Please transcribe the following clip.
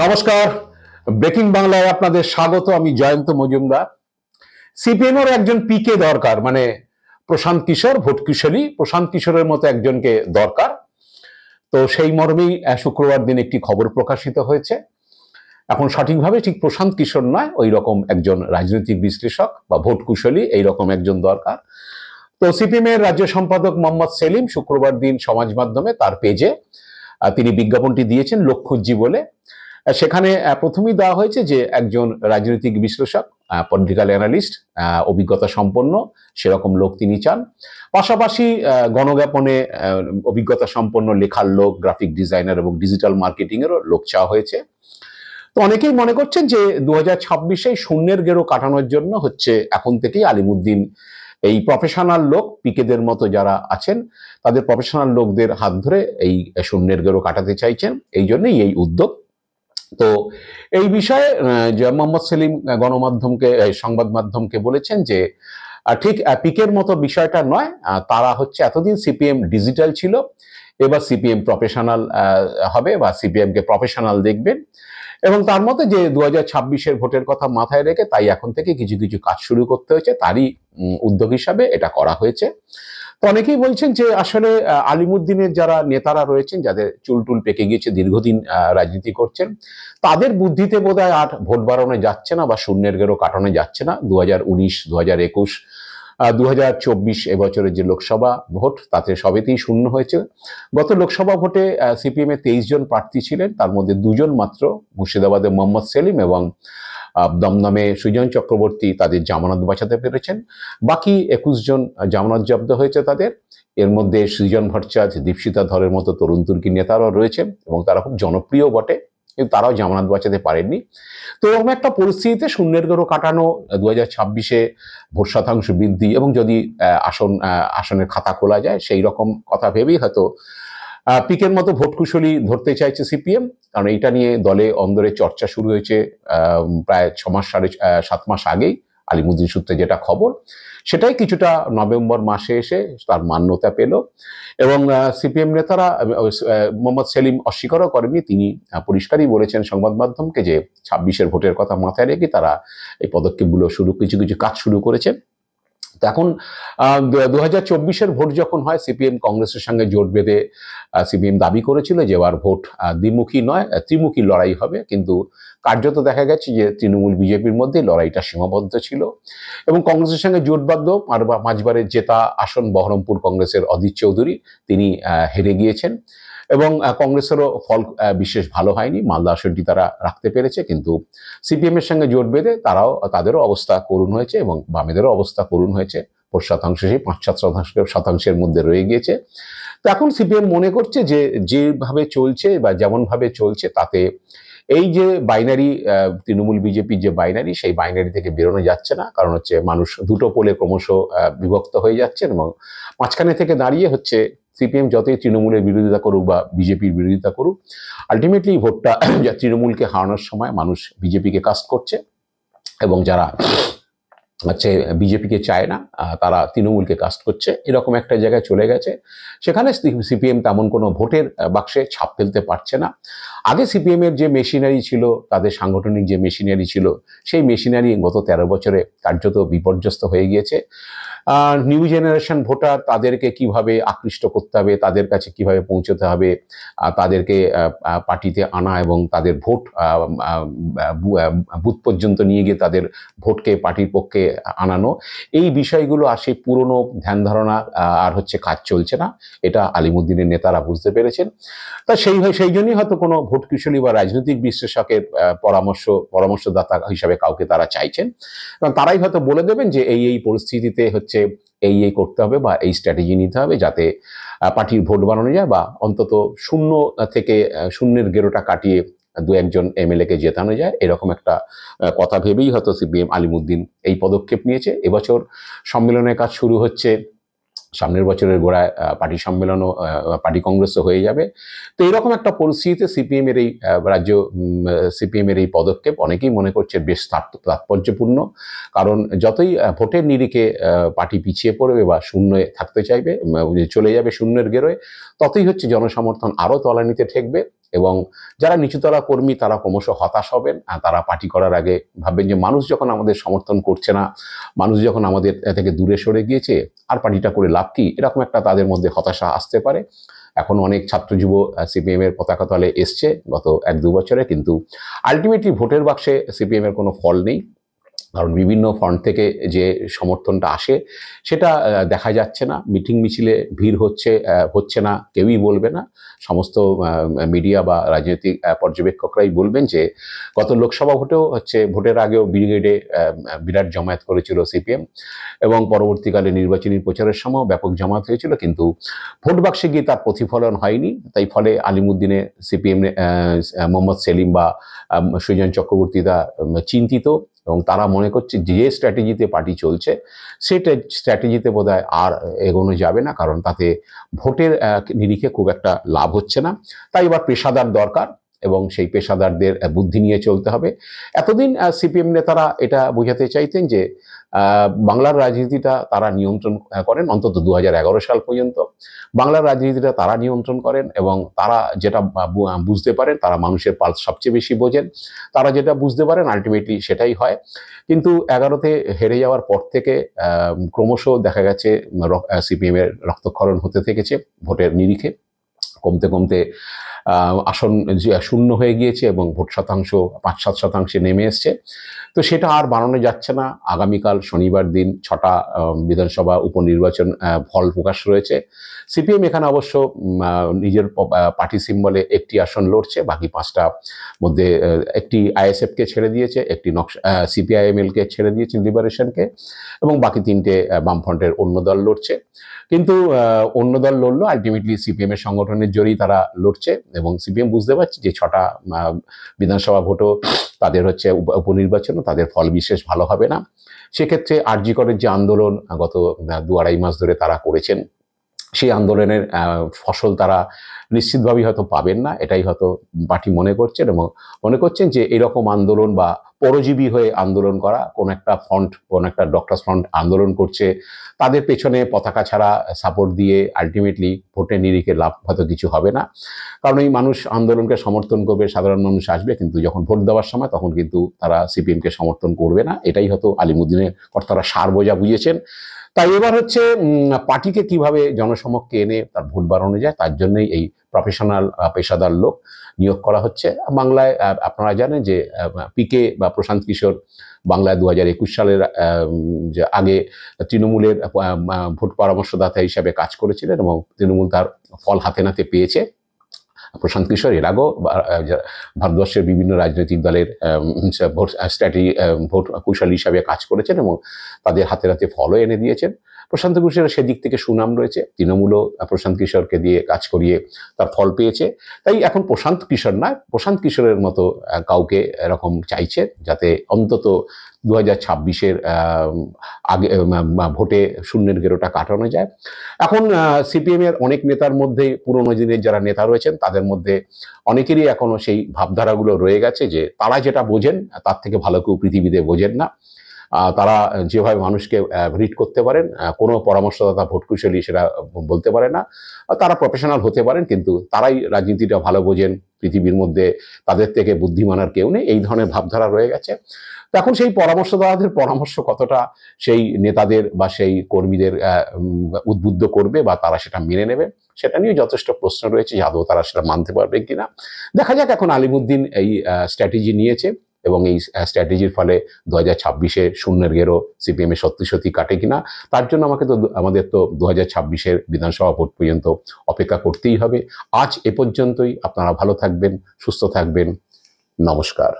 নমস্কার, ব্রেকিং বাংলায় আপনাদের স্বাগত। আমি জয়ন্ত মজুমদার। সিপিএমের একজন পিকে দরকার, মানে প্রশান্ত কিশোর, ভোট কুশলী প্রশান্ত কিশোরের মতো একজনকে দরকার। তো সেই মর্মেই শুক্রবার দিন একটি খবর প্রকাশিত হয়েছে। এখন সঠিকভাবে ঠিক প্রশান্ত কিশোর নয়, ওই রকম একজন রাজনৈতিক বিশ্লেষক বা ভোট কুশলী এইরকম একজন দরকার। তো সিপিএম এর রাজ্য সম্পাদক মোহাম্মদ সেলিম শুক্রবার দিন সমাজ মাধ্যমে তার পেজে তিনি বিজ্ঞাপনটি দিয়েছেন লক্ষ্যজ্জি বলে। সেখানে প্রথমেই দেওয়া হয়েছে যে একজন রাজনৈতিক বিশ্লেষক, পলিটিক্যাল অ্যানালিস্ট, অভিজ্ঞতা সম্পন্ন সেরকম লোক তিনি চান। পাশাপাশি গণজ্ঞাপনে অভিজ্ঞতা সম্পন্ন লেখার লোক, গ্রাফিক ডিজাইনার এবং ডিজিটাল মার্কেটিং এরও লোক চাওয়া হয়েছে। তো অনেকেই মনে করছেন যে 2026-এ শূন্যের গেরো কাটানোর জন্য হচ্ছে এখন থেকেই আলিমুদ্দিন এই প্রফেশনাল লোক, পিকেদের মতো যারা আছেন তাদের প্রফেশনাল লোকদের হাত ধরে এই শূন্যের গেরো কাটাতে চাইছেন। এই জন্যই এই উদ্যোগ। তো এই বিষয়ে মোহাম্মদ সেলিম গণমাধ্যমকে, সংবাদ মাধ্যমকে বলেছেন যে ঠিক পিকের মতো বিষয়টা নয়, তারা হচ্ছে এতদিন সিপিএম ডিজিটাল ছিল, এবার সিপিএম প্রফেশনাল হবে বা সিপিএম কে প্রফেশনাল দেখবেন। এবং তার মতে যে 2026-এর ভোটের কথা মাথায় রেখে তাই এখন থেকে কিছু কিছু কাজ শুরু করতে হয়েছে, তারই উদ্যোগ হিসাবে এটা করা হয়েছে। তো অনেকেই বলছেন যে আসলে আলিমুদ্দিনের যারা নেতারা রয়েছেন, যাদের চুলটুল পেকে গিয়েছে, দীর্ঘদিন রাজনীতি করছেন, তাদের বুদ্ধিতে বোধহয় আর ভোট বাড়ানো যাচ্ছে না বা শূন্যের গেরো কাটানো যাচ্ছে না। 2019, 2021, 2024 এবছরের যে লোকসভা ভোট, তাতে সবেতেই শূন্য হয়েছে। গত লোকসভা ভোটে সিপিএম এর 23 জন প্রার্থী ছিলেন, তার মধ্যে 2 জন মাত্র, মুর্শিদাবাদে মোহাম্মদ সেলিম এবং দমদমে সুজন চক্রবর্তী, তাদের জামানত বাঁচাতে পেরেছেন। বাকি 21 জন জামানত জব্দ হয়েছে তাদের। এর মধ্যে সৃজন ভট্টাচার্য, দীপশিতা ধরের মতো তরুণ তুর্কি নেতারাও রয়েছেন এবং তারা খুব জনপ্রিয় বটে, কিন্তু তারাও জামানত বাঁচাতে পারেননি। তো এরকম একটা পরিস্থিতিতে শূন্যের গেরো কাটানো, 2026-এ ভোট শতাংশ বৃদ্ধি এবং যদি আসনের খাতা খোলা যায়, সেই রকম কথা ভেবেই হয়তো পিকের মতো ভোট কুশলী ধরতে চাইছে সিপিএম। কারণ এইটা নিয়ে দলে অন্দরে চর্চা শুরু হয়েছে প্রায় 7 মাস আগেই, আলিমুদ্দিন সূত্রে যেটা খবর, সেটাই কিছুটা নভেম্বর মাসে এসে তার মান্যতা পেল। এবং সিপিএম নেতারা, মোহাম্মদ সেলিম অস্বীকারও করেননি, তিনি পরিষ্কারই বলেছেন সংবাদ মাধ্যমকে যে 26-এর ভোটের কথা মাথায় রেখে তারা এই পদক্ষেপগুলো কিছু কিছু কাজ শুরু করেছেন। তো এখন 2024-এর ভোট যখন হয়, সিপিএম কংগ্রেসের সঙ্গে জোট বেঁধে সিপিএম দাবি করেছিল যে এবার ভোট দ্বিমুখী নয়, ত্রিমুখী লড়াই হবে, কিন্তু কার্যত দেখা গেছে যে তৃণমূল বিজেপির মধ্যে লড়াইটা সীমাবদ্ধ ছিল এবং কংগ্রেসের সঙ্গে জোটবদ্ধ 5বারের জেতা আসন বহরমপুর কংগ্রেসের অধীর চৌধুরী, তিনি হেরে গিয়েছেন এবং কংগ্রেসেরও ফল বিশেষ ভালো হয়নি, মালদা আসনটি তারা রাখতে পেরেছে। কিন্তু সিপিএম এর সঙ্গে জোট বেঁধে তাদেরও অবস্থা করুণ হয়েছে এবং বামেদেরও অবস্থা করুণ হয়েছে। ভোট শতাংশ সেই 5-7 শতাংশের মধ্যে রয়ে গিয়েছে। তো এখন সিপিএম মনে করছে যে যেভাবে চলছে বা যেমনভাবে চলছে, তাতে এই যে বাইনারি, তৃণমূল বিজেপির যে বাইনারি, সেই বাইনারি থেকে বেরোনো যাচ্ছে না। কারণ হচ্ছে মানুষ দুটো পোলে ক্রমশ বিভক্ত হয়ে যাচ্ছে এবং মাঝখানে থেকে দাঁড়িয়ে হচ্ছে সিপিএম যতই তৃণমূলের বিরোধিতা করুক বা বিজেপির বিরোধিতা করুক, আলটিমেটলি ভোটটা তৃণমূলকে হারানোর সময় মানুষ বিজেপিকে কাস্ট করছে এবং যারা হচ্ছে বিজেপিকে চায় না, তারা তৃণমূলকে কাস্ট করছে। এরকম একটা জায়গায় চলে গেছে। সেখানে সিপিএম তেমন কোনো ভোটের বাক্সে ছাপ ফেলতে পারছে না। আগে সিপিএম এর যে মেশিনারি ছিল, তাদের সাংগঠনিক যে মেশিনারি ছিল, সেই মেশিনারি গত 13 বছরে কার্যত বিপর্যস্ত হয়ে গিয়েছে। নিউ জেনারেশন ভোটার, তাদেরকে কিভাবে আকৃষ্ট করতে হবে, তাদের কাছে কিভাবে পৌঁছতে হবে, তাদেরকে পার্টিতে আনা এবং তাদের ভোট বুথ পর্যন্ত নিয়ে গিয়ে তাদের ভোটকে পার্টির পক্ষে আনানো, এই বিষয়গুলো আর সেই পুরনো ধ্যান ধারণা আর হচ্ছে কাজ চলছে না। এটা আলিমুদ্দিনের নেতারা বুঝতে পেরেছেন। তা সেই জন্যই হয়তো কোনো ভোট কুশলী বা রাজনৈতিক বিশ্লেষকের পরামর্শদাতা হিসাবে কাউকে তারা চাইছেন। কারণ তারাই হয়তো বলে দেবেন যে এই পরিস্থিতিতে হচ্ছে এই করতে হবে বা এই স্ট্র্যাটেজি নিতে হবে, যাতে পার্টির ভোট বানানো যায় বা অন্তত শূন্য থেকে শূন্যের গেরোটা কাটিয়ে 2-1 জন এমএলএ কে জেতানো যায়। এরকম একটা কথা ভেবেই হয়তো সিপিএম আলিমুদ্দিন এই পদক্ষেপ নিয়েছে। এবছর সম্মেলনের কাজ শুরু হচ্ছে, সামনের বছরের গোড়ায় পার্টি সম্মেলনও, পার্টি কংগ্রেসও হয়ে যাবে। তো এরকম একটা পরিস্থিতিতে সিপিএম এর এই সিপিএম এর এই পদক্ষেপ অনেকেই মনে করছে বেশ তাৎপর্যপূর্ণ। কারণ যতই ভোটের নিরিখে পার্টি পিছিয়ে পড়বে বা শূন্যে থাকতে চাইবে, চলে যাবে শূন্যের গেরোয়, ততই হচ্ছে জনসমর্থন আরও তলানিতে ঠেকবে এবং যারা নিচুতলা কর্মী তারা ক্রমশ হতাশ হবেন, তারা পার্টি করার আগে ভাববেন যে মানুষ যখন আমাদের সমর্থন করছে না, মানুষ যখন আমাদের থেকে দূরে সরে গিয়েছে, আর পার্টিটা করে লাভ কি, এরকম একটা তাদের মধ্যে হতাশা আসতে পারে। এখন অনেক ছাত্র যুব সিপিএম এর পতাকা তলে এসছে গত 1-2 বছরে, কিন্তু আলটিমেটলি ভোটের বাক্সে সিপিএম এর কোনো ফল নেই, কারণ বিভিন্ন ফ্রন্ট থেকে যে সমর্থনটা আসে সেটা দেখা যাচ্ছে না। মিটিং মিছিলে ভিড় হচ্ছে না কেউই বলবে না, সমস্ত মিডিয়া বা রাজনৈতিক পর্যবেক্ষকরাই বলবেন যে গত লোকসভা ভোটেও ভোটের আগেও ব্রিগেডে বিরাট জমায়েত করেছিল সিপিএম, এবং পরবর্তীকালে নির্বাচনী প্রচারের সময় ব্যাপক জমায়েত হয়েছিল, কিন্তু ভোট বাক্সে গিয়ে তার প্রতিফলন হয়নি। তাই ফলে আলিমুদ্দিনে সিপিএম মোহাম্মদ সেলিম বা সুজন চক্রবর্তীরা চিন্তিত, এবং তারা মনে করছে যে স্ট্র্যাটেজিতে পার্টি চলছে সেটা স্ট্র্যাটেজিতে বোধহয় আর এগোনো যাবে না, কারণ তাতে ভোটের নিরিখে খুব একটা লাভ হচ্ছে না। তাই এবার পেশাদার দরকার, এবং সেই পেশাদারদের বুদ্ধি নিয়ে চলতে হবে। এতদিন সিপিএম নেতারা এটা বোঝাতে চাইতেন যে বাংলার রাজনীতিটা তারা নিয়ন্ত্রণ করেন, অন্তত 2011 সাল পর্যন্ত বাংলার রাজনীতিটা তারা নিয়ন্ত্রণ করেন, এবং তারা যেটা বুঝতে পারেন, তারা মানুষের পালস সবচেয়ে বেশি বোঝেন, তারা যেটা বুঝতে পারেন আলটিমেটলি সেটাই হয়। কিন্তু 11তে হেরে যাওয়ার পর থেকে ক্রমশ দেখা গেছে সিপিএম এর রক্তক্ষরণ হতে থেকেছে, ভোটের নিরিখে কমতে কমতে আসন শূন্য হয়ে গিয়েছে এবং ভোট শতাংশ 5-7% নেমে এসছে। তো সেটা আর বাড়ানো যাচ্ছে না। আগামীকাল শনিবার দিন 6টা বিধানসভা উপনির্বাচন ফল প্রকাশ রয়েছে। সিপিএম এখানে অবশ্য নিজের পার্টি সিম্বলে একটি আসন লড়ছে, বাকি 5টা মধ্যে একটি আইএসএফকে ছেড়ে দিয়েছে, একটি সিপিআইএমএলকে ছেড়ে দিয়েছে, লিবারেশনকে, এবং বাকি 3টে বামফ্রন্টের অন্য দল লড়ছে। কিন্তু অন্য দল লড়লো আলটিমেটলি সিপিএম এর সংগঠনের জোরেই তারা লড়ছে, এবং সিপিএম বুঝতে পারছে যে 6টা বিধানসভা ভোটও তাদের উপনির্বাচনও তাদের ফল বিশেষ ভালো হবে না। সেক্ষেত্রে আরজি করের যে আন্দোলন গত 2-2.5 মাস ধরে তারা করেছেন, সেই আন্দোলনের ফসল তারা নিশ্চিতভাবেই হয়তো পাবেন না, এটাই হয়তো পার্টি মনে করছেন, এবং মনে করছেন যে এরকম আন্দোলন বা পরজীবী হয়ে আন্দোলন করা, কোন একটা ফ্রন্ট, কোন একটা ডক্টরস ফ্রন্ট আন্দোলন করছে, তাদের পেছনে পতাকা ছাড়া সাপোর্ট দিয়ে আলটিমেটলি ভোটের নিরিখে লাভ হয়তো কিছু হবে না। কারণ এই মানুষ আন্দোলনকে সমর্থন করবে, সাধারণ মানুষ আসবে, কিন্তু যখন ভোট দেওয়ার সময় তখন কিন্তু তারা সিপিএমকে সমর্থন করবে না। এটাই হয়তো আলিমুদ্দিনের কর্তারা সার বোঝা বুঝেছেন। তাই এবার পার্টিকে কিভাবে জনসমক্ষে এনে তার ভোট বাড়ানো যায়, তার জন্যই এই প্রফেশনাল পেশাদার লোক নিয়োগ করা হচ্ছে। বাংলায় আপনারা জানেন যে পিকে বা প্রশান্ত কিশোর বাংলায় 2021 সালের আগে তৃণমূলের ভোট পরামর্শদাতা হিসাবে কাজ করেছিলেন, এবং তৃণমূল তার ফল হাতে নাতে পেয়েছে। প্রশান্ত কিশোর এর আগেও ভারতবর্ষের বিভিন্ন রাজনৈতিক দলের ভোট কুশলী হিসাবে কাজ করেছেন, এবং তাদের হাতে হাতে ফলও এনে দিয়েছেন। প্রশান্ত কিশোরের সেদিক থেকে সুনাম রয়েছে, তৃণমূলও প্রশান্ত কিশোরকে দিয়ে কাজ করিয়ে তার ফল পেয়েছে। তাই এখন প্রশান্ত কিশোর নয়, প্রশান্ত কিশোরের মতো কাউকে এরকম চাইছে, যাতে অন্তত 2026-এর আগে ভোটে শূন্যের গেরোটা কাটানো যায়। এখন সিপিএম এর অনেক নেতার মধ্যে, পুরনো দিনের যারা নেতা রয়েছেন তাদের মধ্যে অনেকেরই এখনো সেই ভাবধারাগুলো রয়ে গেছে যে তারা যেটা বোঝেন তার থেকে ভালো কেউ পৃথিবীতে বোঝেন না। তারা যেভাবে মানুষকে রিড করতে পারেন, কোনো পরামর্শদাতা ভোটকুশলী সেটা বলতে পারে না। তারা প্রফেশনাল হতে পারেন, কিন্তু তারাই রাজনীতিটা ভালো বোঝেন, পৃথিবীর মধ্যে তাদের থেকে বুদ্ধিমান আর কেউ নেই, এই ধরনের ভাবধারা রয়ে গেছে। এখন সেই পরামর্শদাতাদের পরামর্শ কতটা সেই নেতাদের বা সেই কর্মীদের উদ্বুদ্ধ করবে বা তারা সেটা মেনে নেবে, সেটা নিয়ে যথেষ্ট প্রশ্ন রয়েছে, আদৌ তারা সেটা মানতে পারবে কিনা দেখা যাক। এখন আলিমুদ্দিন এই স্ট্র্যাটেজি নিয়েছে, এবং এই স্ট্র্যাটেজির ফলে 2026-এ শূন্যের গেরো সিপিএম এ সত্যি সত্যি কাটে কিনা, তার জন্য আমাদের তো 2026-এর বিধানসভা ভোট পর্যন্ত অপেক্ষা করতেই হবে। আজ এ পর্যন্তই। আপনারা ভালো থাকবেন, সুস্থ থাকবেন। নমস্কার।